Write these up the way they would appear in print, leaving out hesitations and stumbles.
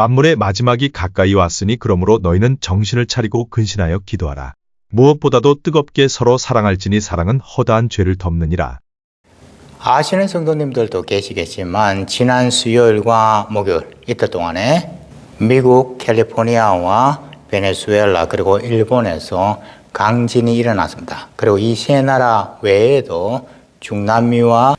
만물의 마지막이 가까이 왔으니 그러므로 너희는 정신을 차리고 근신하여 기도하라. 무엇보다도 뜨겁게 서로 사랑할지니 사랑은 허다한 죄를 덮느니라. 아시는 성도님들도 계시겠지만 지난 수요일과 목요일 이틀 동안에 미국 캘리포니아와 베네수엘라 그리고 일본에서 강진이 일어났습니다. 그리고 이 세 나라 외에도 중남미와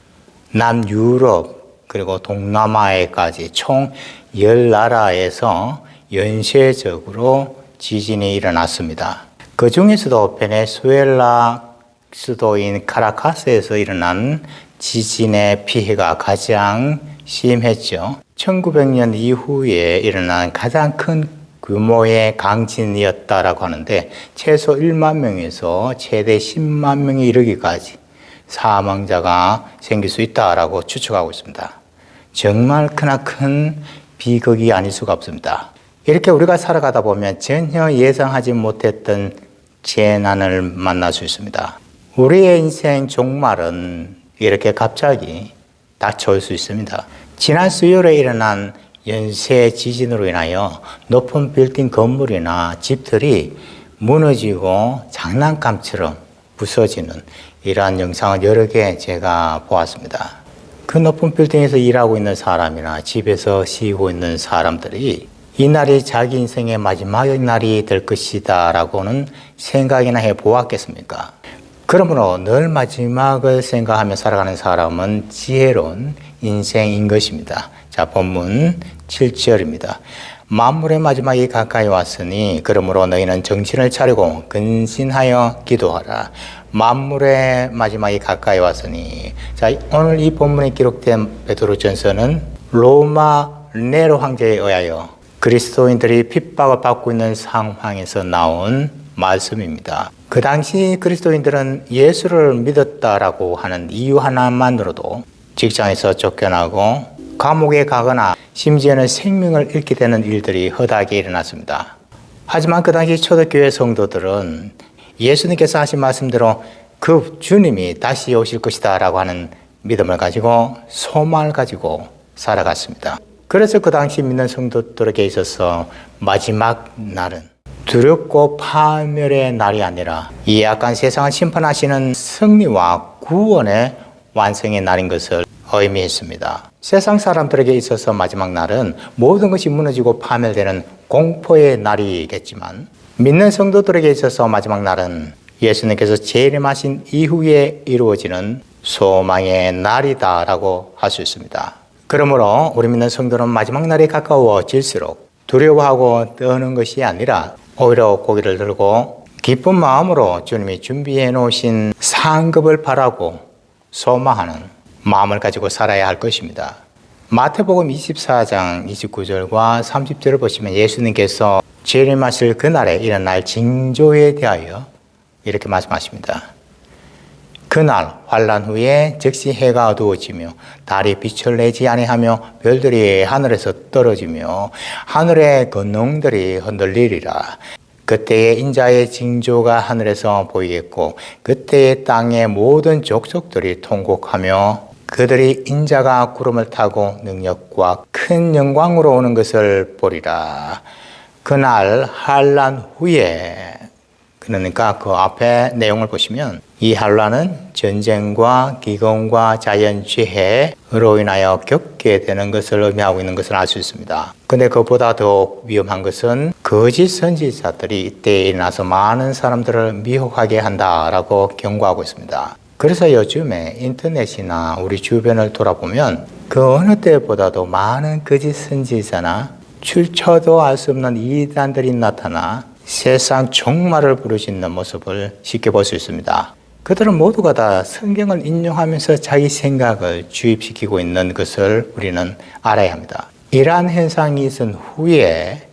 남유럽 그리고 동남아에까지 총 10나라에서 연쇄적으로 지진이 일어났습니다. 그 중에서도 베네수엘라 수도인 카라카스에서 일어난 지진의 피해가 가장 심했죠. 1900년 이후에 일어난 가장 큰 규모의 강진이었다라고 하는데 최소 1만 명에서 최대 10만 명이 이르기까지 사망자가 생길 수 있다라고 추측하고 있습니다. 정말 크나큰 비극이 아닐 수가 없습니다. 이렇게 우리가 살아가다 보면 전혀 예상하지 못했던 재난을 만날 수 있습니다. 우리의 인생 종말은 이렇게 갑자기 닥쳐올 수 있습니다. 지난 수요일에 일어난 연쇄 지진으로 인하여 높은 빌딩 건물이나 집들이 무너지고 장난감처럼 부서지는 이러한 영상을 여러 개 제가 보았습니다. 그 높은 빌딩에서 일하고 있는 사람이나 집에서 쉬고 있는 사람들이 이 날이 자기 인생의 마지막 날이 될 것이다 라고는 생각이나 해보았겠습니까? 그러므로 늘 마지막을 생각하며 살아가는 사람은 지혜로운 인생인 것입니다. 자, 본문 7절입니다. 만물의 마지막이 가까이 왔으니 그러므로 너희는 정신을 차리고 근신하여 기도하라. 만물의 마지막이 가까이 왔으니, 자, 오늘 이 본문에 기록된 베드로전서는 로마 네로 황제에 의하여 그리스도인들이 핍박을 받고 있는 상황에서 나온 말씀입니다. 그 당시 그리스도인들은 예수를 믿었다라고 하는 이유 하나만으로도 직장에서 쫓겨나고 감옥에 가거나 심지어는 생명을 잃게 되는 일들이 허다하게 일어났습니다. 하지만 그 당시 초대교회 성도들은 예수님께서 하신 말씀대로 그 주님이 다시 오실 것이다 라고 하는 믿음을 가지고 소망을 가지고 살아갔습니다. 그래서 그 당시 믿는 성도들에게 있어서 마지막 날은 두렵고 파멸의 날이 아니라 이 약간 세상을 심판하시는 승리와 구원의 완성의 날인 것을 의미했습니다. 세상 사람들에게 있어서 마지막 날은 모든 것이 무너지고 파멸되는 공포의 날이겠지만 믿는 성도들에게 있어서 마지막 날은 예수님께서 재림하신 이후에 이루어지는 소망의 날이다라고 할 수 있습니다. 그러므로 우리 믿는 성도는 마지막 날이 가까워질수록 두려워하고 떠는 것이 아니라 오히려 고개를 들고 기쁜 마음으로 주님이 준비해 놓으신 상급을 바라고 소망하는 마음을 가지고 살아야 할 것입니다. 마태복음 24장 29절과 30절을 보시면 예수님께서 재림하실 그날에 일어날 징조에 대하여 이렇게 말씀하십니다. 그날 환란 후에 즉시 해가 어두워지며 달이 빛을 내지 아니하며 별들이 하늘에서 떨어지며 하늘의 권능들이 흔들리리라. 그때에 인자의 징조가 하늘에서 보이겠고 그때에 땅의 모든 족속들이 통곡하며 그들이 인자가 구름을 타고 능력과 큰 영광으로 오는 것을 보리라. 그날 환란 후에, 그러니까 그 앞에 내용을 보시면 이 환란은 전쟁과 기근과 자연재해로 인하여 겪게 되는 것을 의미하고 있는 것을 알 수 있습니다. 근데 그보다 더 위험한 것은 거짓 선지자들이 이때에 일어나서 많은 사람들을 미혹하게 한다라고 경고하고 있습니다. 그래서 요즘에 인터넷이나 우리 주변을 돌아보면 그 어느 때보다도 많은 거짓 선지자나 출처도 알 수 없는 이단들이 나타나 세상 종말을 부르짖는 모습을 쉽게 볼 수 있습니다. 그들은 모두가 다 성경을 인용하면서 자기 생각을 주입시키고 있는 것을 우리는 알아야 합니다. 이러한 현상이 있은 후에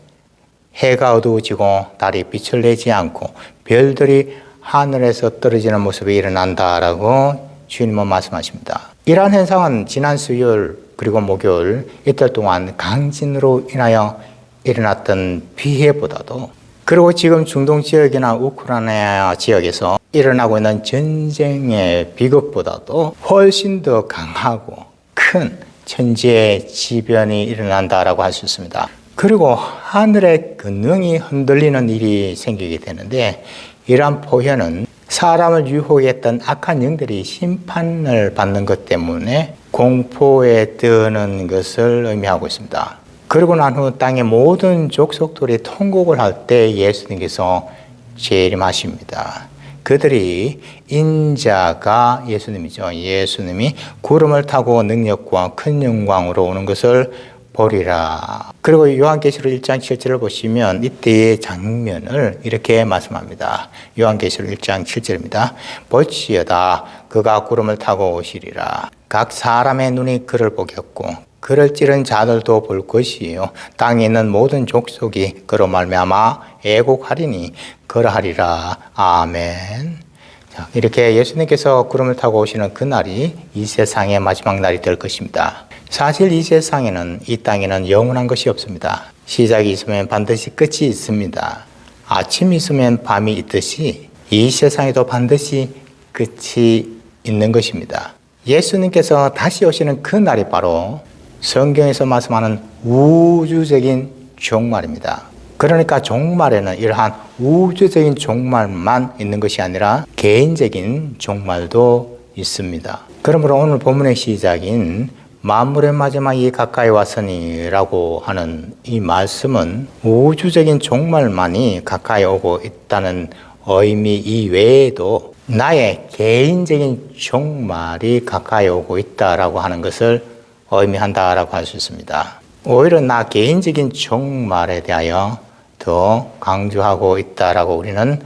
해가 어두워지고 달이 빛을 내지 않고 별들이 하늘에서 떨어지는 모습이 일어난다라고 주님은 말씀하십니다. 이러한 현상은 지난 수요일 그리고 목요일 이틀 동안 강진으로 인하여 일어났던 피해보다도 그리고 지금 중동 지역이나 우크라이나 지역에서 일어나고 있는 전쟁의 비극보다도 훨씬 더 강하고 큰 천지의 지변이 일어난다라고 할 수 있습니다. 그리고 하늘의 근능이 흔들리는 일이 생기게 되는데 이러한 포현은 사람을 유혹했던 악한 영들이 심판을 받는 것 때문에 공포에 뜨는 것을 의미하고 있습니다. 그러고 난 후 땅의 모든 족속들이 통곡을 할 때 예수님께서 재림하십니다. 그들이 인자가 예수님이죠. 예수님이 구름을 타고 능력과 큰 영광으로 오는 것을 보리라. 그리고 요한계시록 1장 7절을 보시면 이때의 장면을 이렇게 말씀합니다. 요한계시록 1장 7절입니다. 볼지어다 그가 구름을 타고 오시리라. 각 사람의 눈이 그를 보겠고 그를 찌른 자들도 볼 것이요 땅에 있는 모든 족속이 그로 말미암아 애곡하리니 그러하리라. 아멘. 자, 이렇게 예수님께서 구름을 타고 오시는 그날이 이 세상의 마지막 날이 될 것입니다. 사실 이 세상에는, 이 땅에는 영원한 것이 없습니다. 시작이 있으면 반드시 끝이 있습니다. 아침이 있으면 밤이 있듯이 이 세상에도 반드시 끝이 있는 것입니다. 예수님께서 다시 오시는 그 날이 바로 성경에서 말씀하는 우주적인 종말입니다. 그러니까 종말에는 이러한 우주적인 종말만 있는 것이 아니라 개인적인 종말도 있습니다. 그러므로 오늘 본문의 시작인 만물의 마지막이 가까이 왔으니라고 하는 이 말씀은 우주적인 종말만이 가까이 오고 있다는 의미 이외에도 나의 개인적인 종말이 가까이 오고 있다라고 하는 것을 의미한다라고 할 수 있습니다. 오히려 나 개인적인 종말에 대하여 더 강조하고 있다라고 우리는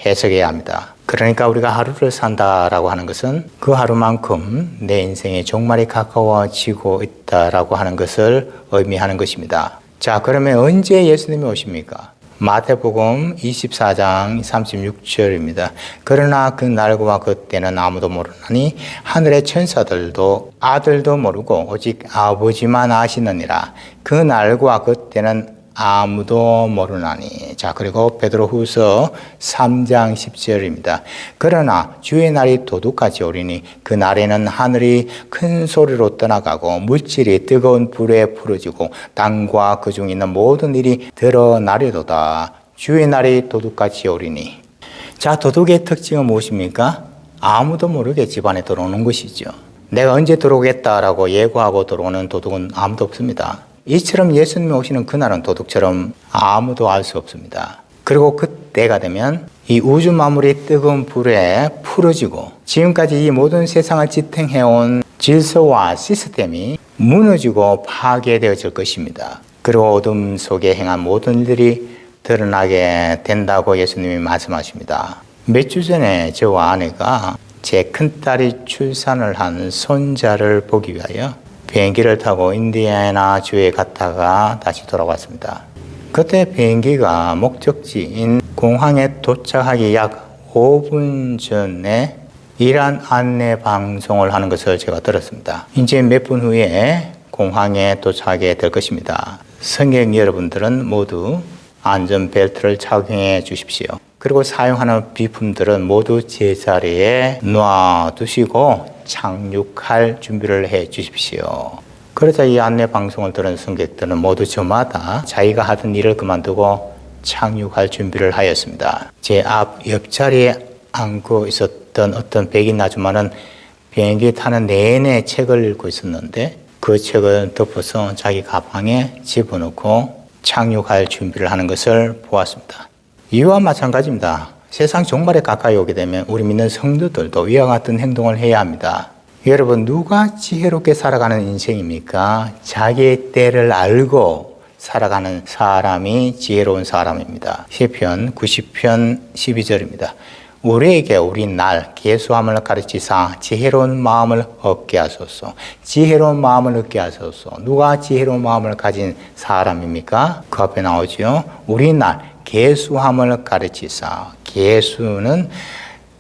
해석해야 합니다. 그러니까 우리가 하루를 산다라고 하는 것은 그 하루만큼 내 인생의 종말이 가까워지고 있다라고 하는 것을 의미하는 것입니다. 자, 그러면 언제 예수님이 오십니까? 마태복음 24장 36절입니다. 그러나 그 날과 그 때는 아무도 모르나니 하늘의 천사들도 아들도 모르고 오직 아버지만 아시느니라. 그 날과 그 때는 아무도 모르나니. 자, 그리고 베드로후서 3장 10절입니다. 그러나 주의 날이 도둑같이 오리니 그 날에는 하늘이 큰 소리로 떠나가고 물질이 뜨거운 불에 부러지고 땅과 그 중 있는 모든 일이 드러나려도다. 주의 날이 도둑같이 오리니. 자, 도둑의 특징은 무엇입니까? 아무도 모르게 집안에 들어오는 것이죠. 내가 언제 들어오겠다라고 예고하고 들어오는 도둑은 아무도 없습니다. 이처럼 예수님이 오시는 그날은 도둑처럼 아무도 알 수 없습니다. 그리고 그때가 되면 이 우주 만물이 뜨거운 불에 풀어지고 지금까지 이 모든 세상을 지탱해온 질서와 시스템이 무너지고 파괴되어질 것입니다. 그리고 어둠 속에 행한 모든 일들이 드러나게 된다고 예수님이 말씀하십니다. 몇 주 전에 저와 아내가 제 큰딸이 출산을 한 손자를 보기 위하여 비행기를 타고 인디애나 주에 갔다가 다시 돌아왔습니다. 그때 비행기가 목적지인 공항에 도착하기 약 5분 전에 이러한 안내 방송을 하는 것을 제가 들었습니다. 이제 몇 분 후에 공항에 도착하게 될 것입니다. 승객 여러분들은 모두 안전벨트를 착용해 주십시오. 그리고 사용하는 비품들은 모두 제자리에 놔두시고 착륙할 준비를 해 주십시오. 그러자 이 안내 방송을 들은 승객들은 모두 저마다 자기가 하던 일을 그만두고 착륙할 준비를 하였습니다. 제 앞 옆자리에 앉고 있었던 어떤 백인 아줌마는 비행기 타는 내내 책을 읽고 있었는데 그 책을 덮어서 자기 가방에 집어넣고 착륙할 준비를 하는 것을 보았습니다. 이와 마찬가지입니다. 세상 종말에 가까이 오게 되면 우리 믿는 성도들도 이와 같은 행동을 해야 합니다. 여러분, 누가 지혜롭게 살아가는 인생입니까? 자기의 때를 알고 살아가는 사람이 지혜로운 사람입니다. 시편 90편 12절입니다. 우리에게 우리 날 계수함을 가르치사 지혜로운 마음을 얻게 하소서. 지혜로운 마음을 얻게 하소서. 누가 지혜로운 마음을 가진 사람입니까? 그 앞에 나오죠. 우리 날 계수함을 가르치사. 계수는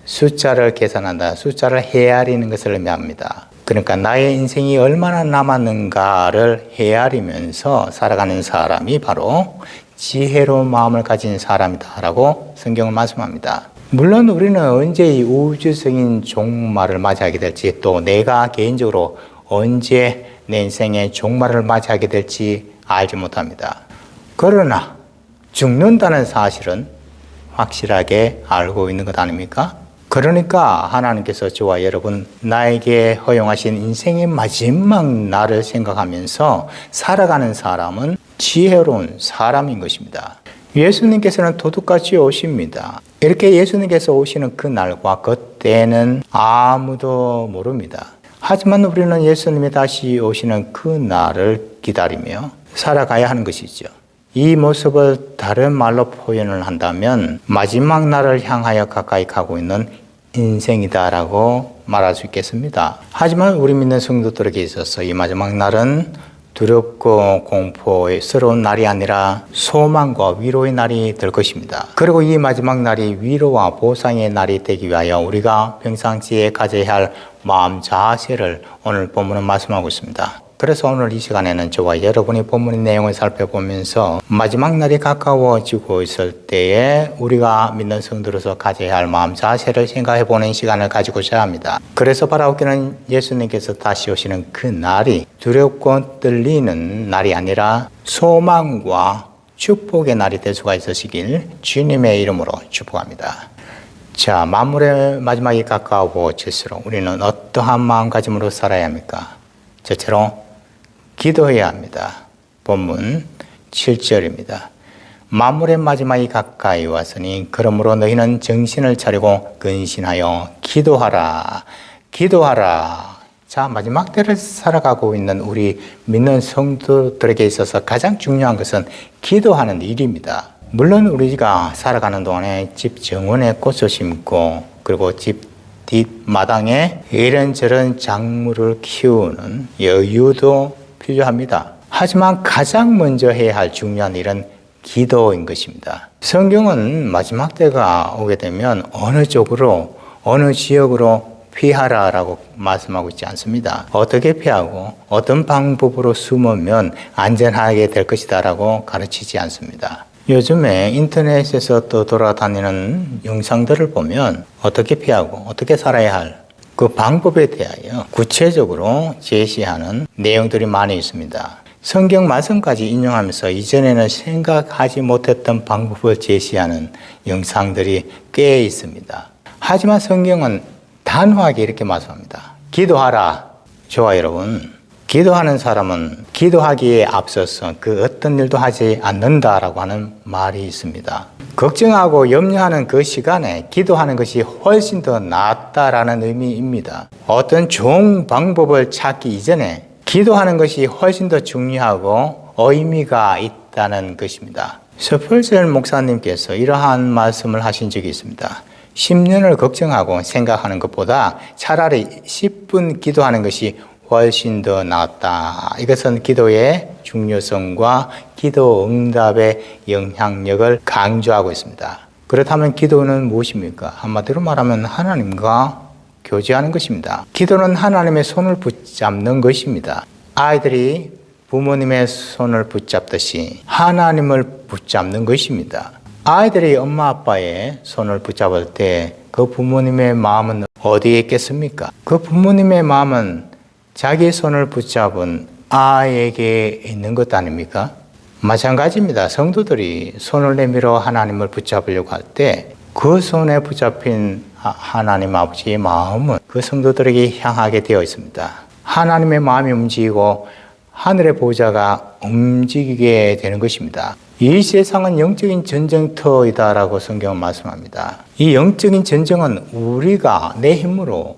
숫자를 계산한다. 숫자를 헤아리는 것을 의미합니다. 그러니까 나의 인생이 얼마나 남았는가를 헤아리면서 살아가는 사람이 바로 지혜로운 마음을 가진 사람이다라고 성경은 말씀합니다. 물론 우리는 언제 이 우주적인 종말을 맞이하게 될지, 또 내가 개인적으로 언제 내 인생의 종말을 맞이하게 될지 알지 못합니다. 그러나 죽는다는 사실은 확실하게 알고 있는 것 아닙니까? 그러니까 하나님께서 저와 여러분 나에게 허용하신 인생의 마지막 날을 생각하면서 살아가는 사람은 지혜로운 사람인 것입니다. 예수님께서는 도둑같이 오십니다. 이렇게 예수님께서 오시는 그 날과 그때는 아무도 모릅니다. 하지만 우리는 예수님이 다시 오시는 그 날을 기다리며 살아가야 하는 것이죠. 이 모습을 다른 말로 표현을 한다면 마지막 날을 향하여 가까이 가고 있는 인생이다라고 말할 수 있겠습니다. 하지만 우리 믿는 성도들에게 있어서 이 마지막 날은 두렵고 공포스러운 날이 아니라 소망과 위로의 날이 될 것입니다. 그리고 이 마지막 날이 위로와 보상의 날이 되기 위하여 우리가 평상시에 가져야 할 마음 자세를 오늘 본문은 말씀하고 있습니다. 그래서 오늘 이 시간에는 저와 여러분이 본문의 내용을 살펴보면서 마지막 날이 가까워지고 있을 때에 우리가 믿는 성도로서 가져야 할 마음 자세를 생각해보는 시간을 가지고자 합니다. 그래서 바라옵기는 예수님께서 다시 오시는 그 날이 두렵고 떨리는 날이 아니라 소망과 축복의 날이 될 수가 있으시길 주님의 이름으로 축복합니다. 자, 만물의 마지막이 가까워질수록 우리는 어떠한 마음가짐으로 살아야 합니까? 저처럼 기도해야 합니다. 본문 7절입니다. 만물의 마지막이 가까이 왔으니 그러므로 너희는 정신을 차리고 근신하여 기도하라. 기도하라. 자, 마지막 때를 살아가고 있는 우리 믿는 성도들에게 있어서 가장 중요한 것은 기도하는 일입니다. 물론 우리가 살아가는 동안에 집 정원에 꽃을 심고 그리고 집 뒷마당에 이런저런 작물을 키우는 여유도 필요합니다. 하지만 가장 먼저 해야 할 중요한 일은 기도인 것입니다. 성경은 마지막 때가 오게 되면 어느 쪽으로 어느 지역으로 피하라라고 말씀하고 있지 않습니다. 어떻게 피하고 어떤 방법으로 숨으면 안전하게 될 것이다라고 가르치지 않습니다. 요즘에 인터넷에서 또 돌아다니는 영상들을 보면 어떻게 피하고 어떻게 살아야 할 그 방법에 대하여 구체적으로 제시하는 내용들이 많이 있습니다. 성경 말씀까지 인용하면서 이전에는 생각하지 못했던 방법을 제시하는 영상들이 꽤 있습니다. 하지만 성경은 단호하게 이렇게 말씀합니다. 기도하라. 저와 여러분, 기도하는 사람은 기도하기에 앞서서 그 어떤 일도 하지 않는다라고 하는 말이 있습니다. 걱정하고 염려하는 그 시간에 기도하는 것이 훨씬 더 낫다라는 의미입니다. 어떤 좋은 방법을 찾기 이전에 기도하는 것이 훨씬 더 중요하고 의미가 있다는 것입니다. 스펄전 목사님께서 이러한 말씀을 하신 적이 있습니다. 10년을 걱정하고 생각하는 것보다 차라리 10분 기도하는 것이 훨씬 더 낫다. 이것은 기도의 중요성과 기도 응답의 영향력을 강조하고 있습니다. 그렇다면 기도는 무엇입니까? 한마디로 말하면 하나님과 교제하는 것입니다. 기도는 하나님의 손을 붙잡는 것입니다. 아이들이 부모님의 손을 붙잡듯이 하나님을 붙잡는 것입니다. 아이들이 엄마 아빠의 손을 붙잡을 때 그 부모님의 마음은 어디에 있겠습니까? 그 부모님의 마음은 자기 손을 붙잡은 아이에게 있는 것 아닙니까? 마찬가지입니다. 성도들이 손을 내밀어 하나님을 붙잡으려고 할 때 그 손에 붙잡힌 하나님 아버지의 마음은 그 성도들에게 향하게 되어 있습니다. 하나님의 마음이 움직이고 하늘의 보좌가 움직이게 되는 것입니다. 이 세상은 영적인 전쟁터이다라고 성경은 말씀합니다. 이 영적인 전쟁은 우리가 내 힘으로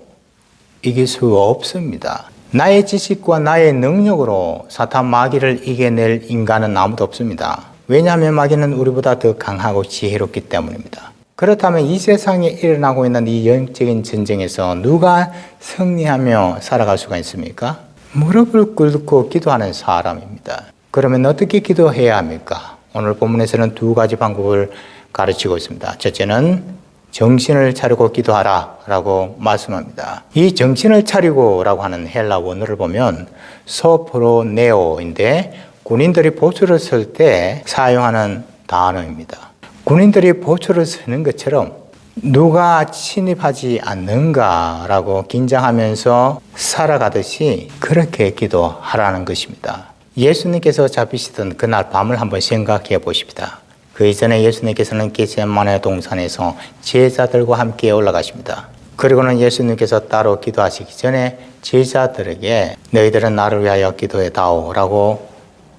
이길 수 없습니다. 나의 지식과 나의 능력으로 사탄 마귀를 이겨낼 인간은 아무도 없습니다. 왜냐하면 마귀는 우리보다 더 강하고 지혜롭기 때문입니다. 그렇다면 이 세상에 일어나고 있는 이 영적인 전쟁에서 누가 승리하며 살아갈 수가 있습니까? 무릎을 꿇고 기도하는 사람입니다. 그러면 어떻게 기도해야 합니까? 오늘 본문에서는 두 가지 방법을 가르치고 있습니다. 첫째는 정신을 차리고 기도하라 라고 말씀합니다. 이 정신을 차리고 라고 하는 헬라 원어를 보면 소프로네오인데 군인들이 보초를 쓸 때 사용하는 단어입니다. 군인들이 보초를 쓰는 것처럼 누가 침입하지 않는가라고 긴장하면서 살아가듯이 그렇게 기도하라는 것입니다. 예수님께서 잡히시던 그날 밤을 한번 생각해 보십니다. 그 이전에 예수님께서는 겟세마네 동산에서 제자들과 함께 올라가십니다. 그리고는 예수님께서 따로 기도하시기 전에 제자들에게 너희들은 나를 위하여 기도해다오라고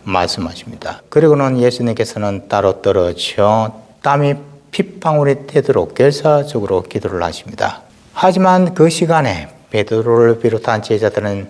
말씀하십니다. 그리고는 예수님께서는 따로 떨어져 땀이 핏방울이 되도록 결사적으로 기도를 하십니다. 하지만 그 시간에 베드로를 비롯한 제자들은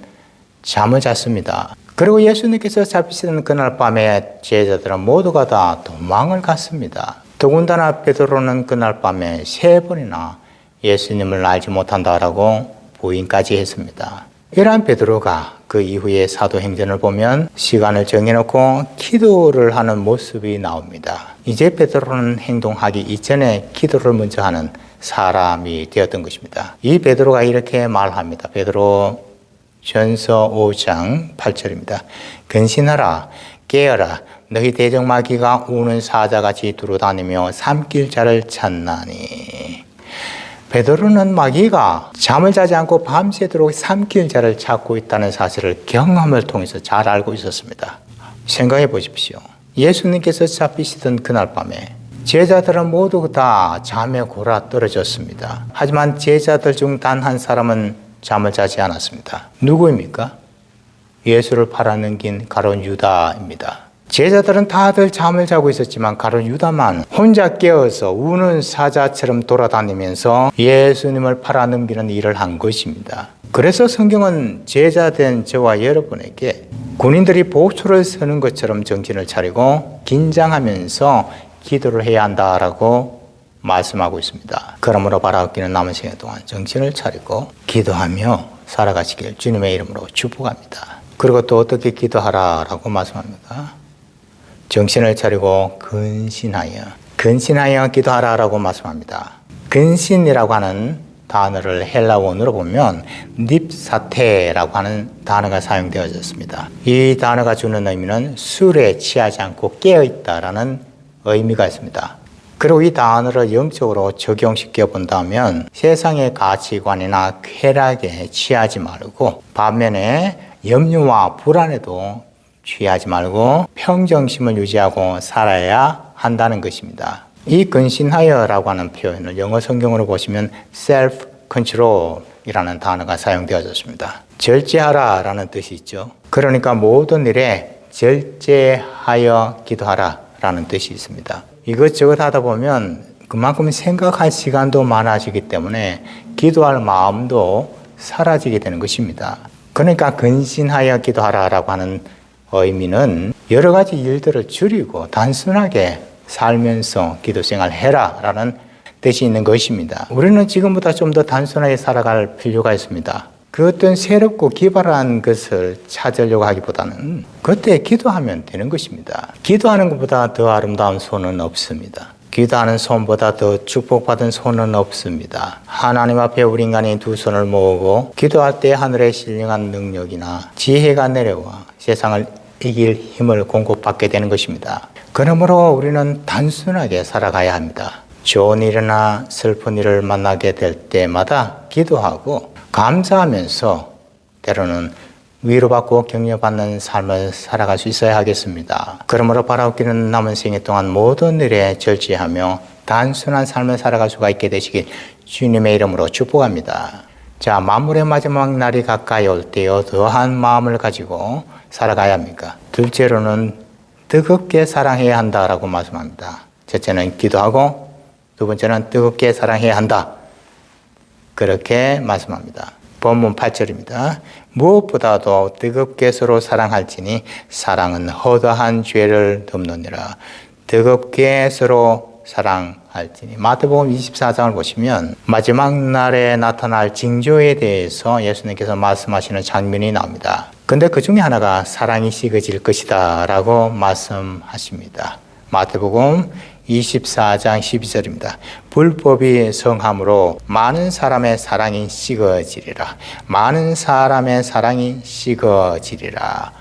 잠을 잤습니다. 그리고 예수님께서 잡히시던 그날 밤에 제자들은 모두가 다 도망을 갔습니다. 더군다나 베드로는 그날 밤에 3번이나 예수님을 알지 못한다라고 부인까지 했습니다. 이러한 베드로가 그 이후에 사도행전을 보면 시간을 정해놓고 기도를 하는 모습이 나옵니다. 이제 베드로는 행동하기 이전에 기도를 먼저 하는 사람이 되었던 것입니다. 이 베드로가 이렇게 말합니다. 베드로 전서 5장 8절입니다. 근신하라, 깨어라, 너희 대적마귀가 우는 사자같이 두루다니며 삼킬 자를 찾나니. 베드로는 마귀가 잠을 자지 않고 밤새도록 삼킬 자를 찾고 있다는 사실을 경험을 통해서 잘 알고 있었습니다. 생각해 보십시오. 예수님께서 잡히시던 그날 밤에 제자들은 모두 다 잠에 골아 떨어졌습니다. 하지만 제자들 중 단 한 사람은 잠을 자지 않았습니다. 누구입니까? 예수를 팔아넘긴 가룟 유다입니다. 제자들은 다들 잠을 자고 있었지만 가룟 유다만 혼자 깨어서 우는 사자처럼 돌아다니면서 예수님을 팔아넘기는 일을 한 것입니다. 그래서 성경은 제자된 저와 여러분에게 군인들이 보초를 서는 것처럼 정신을 차리고 긴장하면서 기도를 해야 한다라고 말씀하고 있습니다. 그러므로 바라옵기는 남은 시간 동안 정신을 차리고 기도하며 살아가시길 주님의 이름으로 축복합니다. 그리고 또 어떻게 기도하라라고 말씀합니까? 정신을 차리고 근신하여 기도하라라고 말씀합니다. 근신이라고 하는 단어를 헬라어로 보면 닙사테라고 하는 단어가 사용되어졌습니다. 이 단어가 주는 의미는 술에 취하지 않고 깨어있다라는 의미가 있습니다. 그리고 이 단어를 영적으로 적용시켜 본다면 세상의 가치관이나 쾌락에 취하지 말고 반면에 염려와 불안에도 취하지 말고 평정심을 유지하고 살아야 한다는 것입니다. 이 근신하여라고 하는 표현을 영어 성경으로 보시면 self-control이라는 단어가 사용되어졌습니다. 절제하라라는 뜻이 있죠. 그러니까 모든 일에 절제하여 기도하라라는 뜻이 있습니다. 이것저것 하다 보면 그만큼 생각할 시간도 많아지기 때문에 기도할 마음도 사라지게 되는 것입니다. 그러니까 근신하여 기도하라라고 하는 의미는 여러 가지 일들을 줄이고 단순하게 살면서 기도 생활 해라라는 뜻이 있는 것입니다. 우리는 지금보다 좀 더 단순하게 살아갈 필요가 있습니다. 그 어떤 새롭고 기발한 것을 찾으려고 하기보다는 그때 기도하면 되는 것입니다. 기도하는 것보다 더 아름다운 손은 없습니다. 기도하는 손보다 더 축복받은 손은 없습니다. 하나님 앞에 우리 인간이 두 손을 모으고 기도할 때 하늘의 신령한 능력이나 지혜가 내려와 세상을 이길 힘을 공급받게 되는 것입니다. 그러므로 우리는 단순하게 살아가야 합니다. 좋은 일이나 슬픈 일을 만나게 될 때마다 기도하고 감사하면서 때로는 위로받고 격려받는 삶을 살아갈 수 있어야 하겠습니다. 그러므로 바라옵기는 남은 생애 동안 모든 일에 절제하며 단순한 삶을 살아갈 수가 있게 되시길 주님의 이름으로 축복합니다. 자, 만물의 마지막 날이 가까이 올 때요 더한 마음을 가지고 살아가야 합니까? 둘째로는 뜨겁게 사랑해야 한다라고 말씀합니다. 첫째는 기도하고 두 번째는 뜨겁게 사랑해야 한다. 그렇게 말씀합니다. 본문 8절입니다. 무엇보다도 뜨겁게 서로 사랑할지니 사랑은 허다한 죄를 덮느니라. 뜨겁게 서로 사랑할지니. 마태복음 24장을 보시면 마지막 날에 나타날 징조에 대해서 예수님께서 말씀하시는 장면이 나옵니다. 근데 그 중에 하나가 사랑이 식어질 것이다 라고 말씀하십니다. 마태복음 24장 12절입니다. 불법이 성함으로 많은 사람의 사랑이 식어지리라. 많은 사람의 사랑이 식어지리라.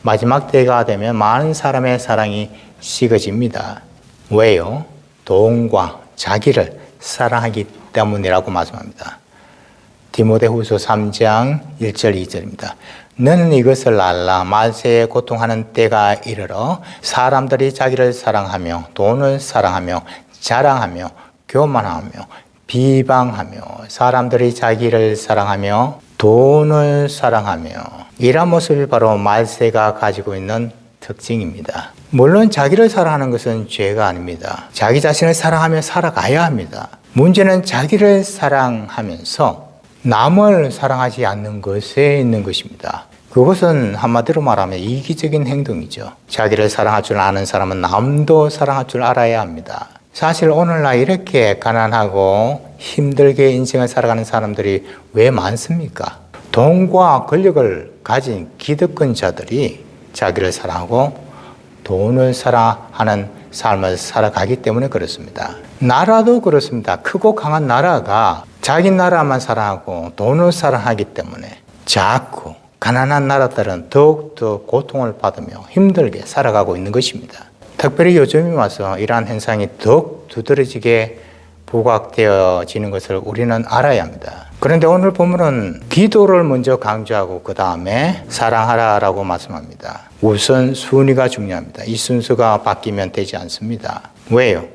마지막 때가 되면 많은 사람의 사랑이 식어집니다. 왜요? 돈과 자기를 사랑하기 때문이라고 말씀합니다. 디모데후서 3장 1절 2절입니다. 너는 이것을 알라. 말세에 고통하는 때가 이르러 사람들이 자기를 사랑하며 돈을 사랑하며 자랑하며 교만하며 비방하며 사람들이 자기를 사랑하며 돈을 사랑하며 이런 모습이 바로 말세가 가지고 있는 특징입니다. 물론 자기를 사랑하는 것은 죄가 아닙니다. 자기 자신을 사랑하며 살아가야 합니다. 문제는 자기를 사랑하면서 남을 사랑하지 않는 것에 있는 것입니다. 그것은 한마디로 말하면 이기적인 행동이죠. 자기를 사랑할 줄 아는 사람은 남도 사랑할 줄 알아야 합니다. 사실 오늘날 이렇게 가난하고 힘들게 인생을 살아가는 사람들이 왜 많습니까? 돈과 권력을 가진 기득권자들이 자기를 사랑하고 돈을 사랑하는 삶을 살아가기 때문에 그렇습니다. 나라도 그렇습니다. 크고 강한 나라가 자기 나라만 사랑하고 돈을 사랑하기 때문에 자꾸 가난한 나라들은 더욱더 고통을 받으며 힘들게 살아가고 있는 것입니다. 특별히 요즘에 와서 이러한 현상이 더욱 두드러지게 부각되어지는 것을 우리는 알아야 합니다. 그런데 오늘 본문은 기도를 먼저 강조하고 그 다음에 사랑하라라고 말씀합니다. 우선 순위가 중요합니다. 이 순서가 바뀌면 되지 않습니다. 왜요?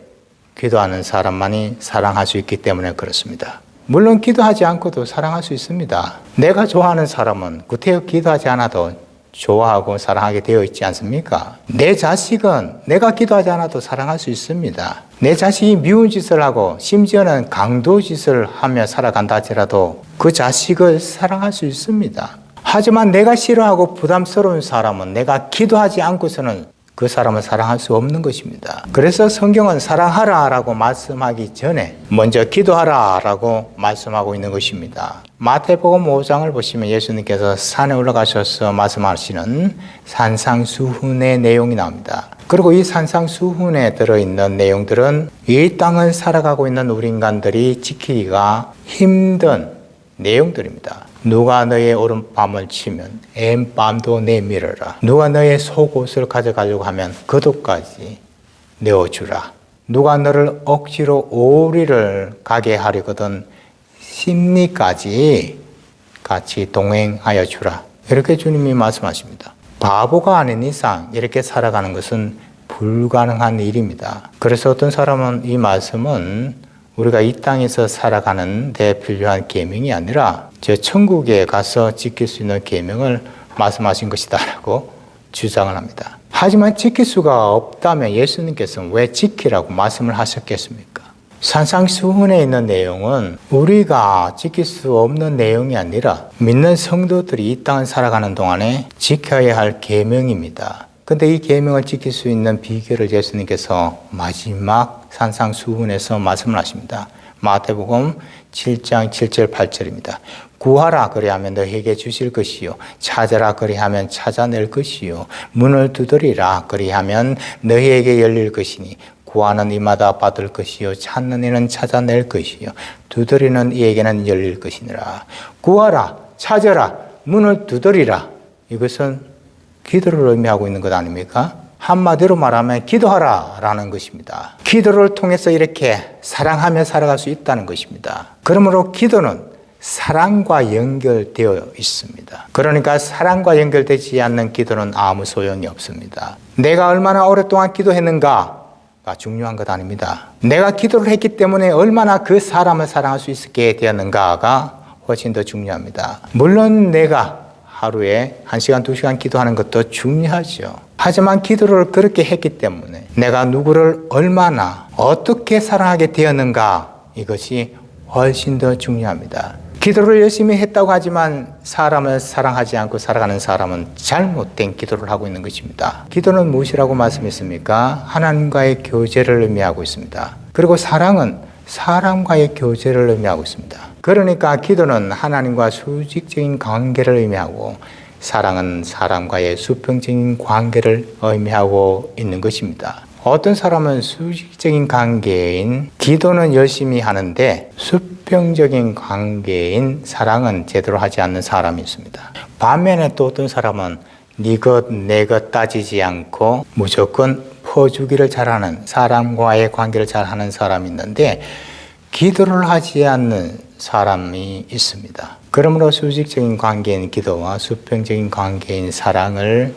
기도하는 사람만이 사랑할 수 있기 때문에 그렇습니다. 물론 기도하지 않고도 사랑할 수 있습니다. 내가 좋아하는 사람은 구태여 기도하지 않아도 좋아하고 사랑하게 되어 있지 않습니까? 내 자식은 내가 기도하지 않아도 사랑할 수 있습니다. 내 자식이 미운 짓을 하고 심지어는 강도 짓을 하며 살아간다 할지라도 그 자식을 사랑할 수 있습니다. 하지만 내가 싫어하고 부담스러운 사람은 내가 기도하지 않고서는 그 사람을 사랑할 수 없는 것입니다. 그래서 성경은 사랑하라 라고 말씀하기 전에 먼저 기도하라 라고 말씀하고 있는 것입니다. 마태복음 5장을 보시면 예수님께서 산에 올라가셔서 말씀하시는 산상수훈의 내용이 나옵니다. 그리고 이 산상수훈에 들어있는 내용들은 이 땅을 살아가고 있는 우리 인간들이 지키기가 힘든 내용들입니다. 누가 너의 오른밤을 치면 왼밤도 내밀어라. 누가 너의 속옷을 가져가려고 하면 겉옷까지 내어주라. 누가 너를 억지로 오리를 가게 하려거든 심리까지 같이 동행하여 주라. 이렇게 주님이 말씀하십니다. 바보가 아닌 이상 이렇게 살아가는 것은 불가능한 일입니다. 그래서 어떤 사람은 이 말씀은 우리가 이 땅에서 살아가는 데 필요한 계명이 아니라 저 천국에 가서 지킬 수 있는 계명을 말씀하신 것이다 라고 주장을 합니다. 하지만 지킬 수가 없다면 예수님께서는 왜 지키라고 말씀을 하셨겠습니까? 산상수훈에 있는 내용은 우리가 지킬 수 없는 내용이 아니라 믿는 성도들이 이 땅을 살아가는 동안에 지켜야 할 계명입니다. 근데 이 계명을 지킬 수 있는 비결을 예수님께서 마지막 산상수훈에서 말씀을 하십니다. 마태복음 7장 7절 8절입니다. 구하라 그리하면 너에게 주실 것이요 찾아라 그리하면 찾아낼 것이요 문을 두드리라 그리하면 너희에게 열릴 것이니 구하는 이마다 받을 것이요 찾는 이는 찾아낼 것이요 두드리는 이에게는 열릴 것이니라. 구하라 찾아라 문을 두드리라. 이것은 기도를 의미하고 있는 것 아닙니까? 한마디로 말하면 기도하라 라는 것입니다. 기도를 통해서 이렇게 사랑하며 살아갈 수 있다는 것입니다. 그러므로 기도는 사랑과 연결되어 있습니다. 그러니까 사랑과 연결되지 않는 기도는 아무 소용이 없습니다. 내가 얼마나 오랫동안 기도했는가가 중요한 것 아닙니다. 내가 기도를 했기 때문에 얼마나 그 사람을 사랑할 수 있게 되었는가가 훨씬 더 중요합니다. 물론 내가 하루에 1시간, 2시간 기도하는 것도 중요하죠. 하지만 기도를 그렇게 했기 때문에 내가 누구를 얼마나 어떻게 사랑하게 되었는가 이것이 훨씬 더 중요합니다. 기도를 열심히 했다고 하지만 사람을 사랑하지 않고 살아가는 사람은 잘못된 기도를 하고 있는 것입니다. 기도는 무엇이라고 말씀했습니까? 하나님과의 교제를 의미하고 있습니다. 그리고 사랑은 사람과의 교제를 의미하고 있습니다. 그러니까 기도는 하나님과 수직적인 관계를 의미하고 사랑은 사람과의 수평적인 관계를 의미하고 있는 것입니다. 어떤 사람은 수직적인 관계인 기도는 열심히 하는데 수평적인 관계인 사랑은 제대로 하지 않는 사람이 있습니다. 반면에 또 어떤 사람은 네 것, 내 것 따지지 않고 무조건 퍼주기를 잘하는 사람과의 관계를 잘하는 사람이 있는데 기도를 하지 않는 사람이 있습니다. 그러므로 수직적인 관계인 기도와 수평적인 관계인 사랑을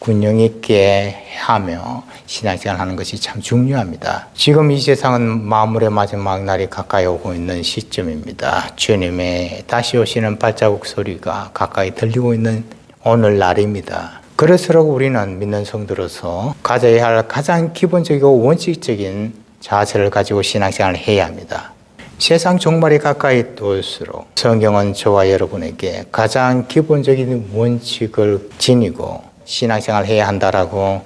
균형 있게 하며 신앙생활 하는 것이 참 중요합니다. 지금 이 세상은 만물의 마지막 날이 가까이 오고 있는 시점입니다. 주님의 다시 오시는 발자국 소리가 가까이 들리고 있는 오늘날입니다. 그럴수록 우리는 믿는 성도로서 가져야 할 가장 기본적이고 원칙적인 자세를 가지고 신앙생활을 해야 합니다. 세상 종말이 가까이 올수록 성경은 저와 여러분에게 가장 기본적인 원칙을 지니고 신앙생활을 해야 한다라고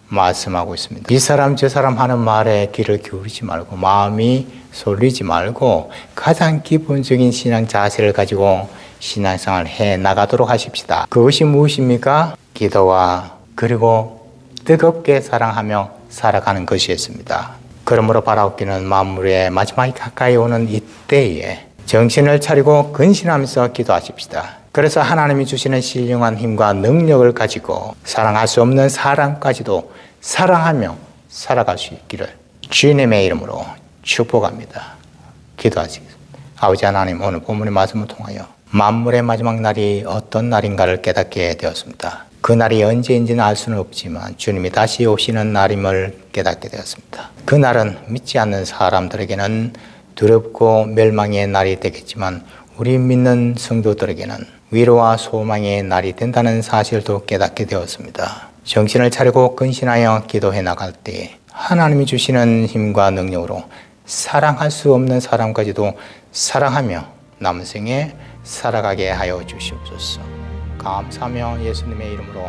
말씀하고 있습니다. 이 사람 저 사람 하는 말에 귀를 기울이지 말고 마음이 쏠리지 말고 가장 기본적인 신앙 자세를 가지고 신앙생활을 해 나가도록 하십시다. 그것이 무엇입니까? 기도와 그리고 뜨겁게 사랑하며 살아가는 것이었습니다. 그러므로 바라옵기는 만물의 마지막이 가까이 오는 이때에 정신을 차리고 근신하면서 기도하십시다. 그래서 하나님이 주시는 신령한 힘과 능력을 가지고 사랑할 수 없는 사람까지도 사랑하며 살아갈 수 있기를 주님의 이름으로 축복합니다. 기도하시겠습니다. 아버지 하나님, 오늘 본문의 말씀을 통하여 만물의 마지막 날이 어떤 날인가를 깨닫게 되었습니다. 그 날이 언제인지는 알 수는 없지만 주님이 다시 오시는 날임을 깨닫게 되었습니다. 그 날은 믿지 않는 사람들에게는 두렵고 멸망의 날이 되겠지만 우리 믿는 성도들에게는 위로와 소망의 날이 된다는 사실도 깨닫게 되었습니다. 정신을 차리고 근신하여 기도해 나갈 때 하나님이 주시는 힘과 능력으로 사랑할 수 없는 사람까지도 사랑하며 남은 생에 살아가게 하여 주시옵소서. 감사하며 예수님의 이름으로